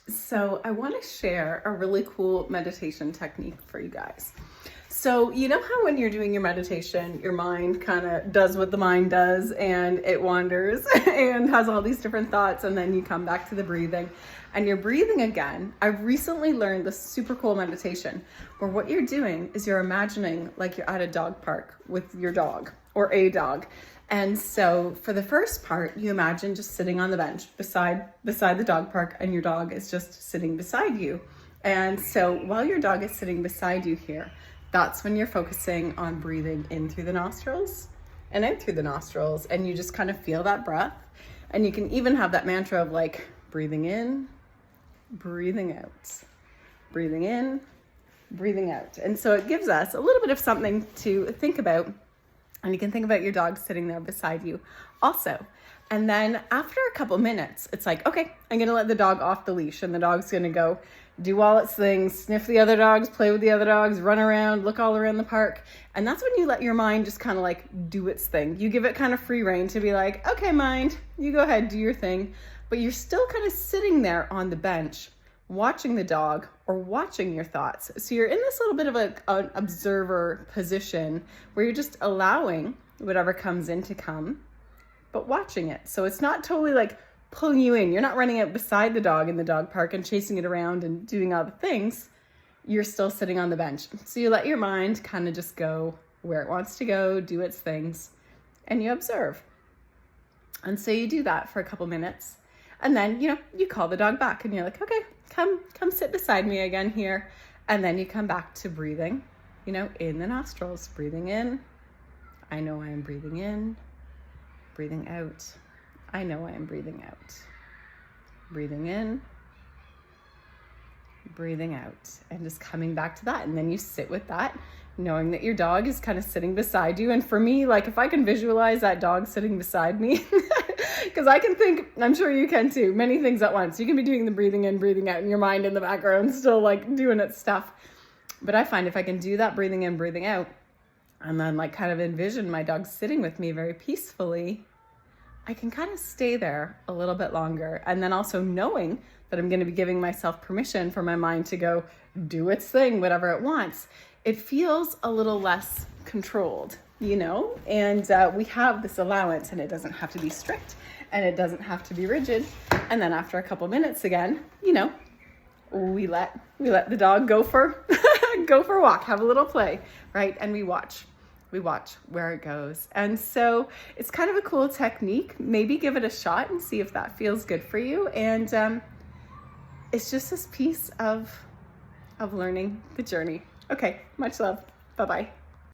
So I want to share a really cool meditation technique for you guys. So you know how when you're doing your meditation, your mind kind of does what the mind does and it wanders and has all these different thoughts, and then you come back to the breathing and you're breathing again. I've recently learned this super cool meditation where what you're doing is you're imagining like you're at a dog park with your dog or a dog. And so for the first part, you imagine just sitting on the bench beside the dog park, and your dog is just sitting beside you. And so while your dog is sitting beside you here, that's when you're focusing on breathing in through the nostrils and out through the nostrils. And you just kind of feel that breath. And you can even have that mantra of like breathing in, breathing out, breathing in, breathing out. And so it gives us a little bit of something to think about. And you can think about your dog sitting there beside you also. And then after a couple minutes, it's like, okay, I'm going to let the dog off the leash, and the dog's going to go do all its things, sniff the other dogs, play with the other dogs, run around, look all around the park. And that's when you let your mind just kind of like do its thing. You give it kind of free rein to be like, okay, mind, you go ahead, do your thing. But you're still kind of sitting there on the bench, watching the dog or watching your thoughts. So you're in this little bit of an observer position where you're just allowing whatever comes in to come, but watching it. So it's not totally like pulling you in. You're not running out beside the dog in the dog park and chasing it around and doing all the things. You're still sitting on the bench. So you let your mind kind of just go where it wants to go, do its things, and you observe. And so you do that for a couple minutes. And then, you call the dog back and you're like, okay, come sit beside me again here. And then you come back to breathing, in the nostrils, breathing in. I know I am breathing in, breathing out. I know I am breathing out, breathing in, breathing out, and just coming back to that. And then you sit with that, knowing that your dog is kind of sitting beside you. And for me, like if I can visualize that dog sitting beside me, because I can think, I'm sure you can too, many things at once. You can be doing the breathing in, breathing out, and your mind in the background still like doing its stuff. But I find if I can do that breathing in, breathing out, and then like kind of envision my dog sitting with me very peacefully, I can kind of stay there a little bit longer. And then also knowing that I'm going to be giving myself permission for my mind to go do its thing, whatever it wants. It feels a little less controlled, and we have this allowance, and it doesn't have to be strict and it doesn't have to be rigid. And then after a couple minutes again, we let the dog go for a walk, have a little play, right? And we watch where it goes. And so it's kind of a cool technique. Maybe give it a shot and see if that feels good for you. And it's just this piece of learning the journey. Okay, much love. Bye-bye.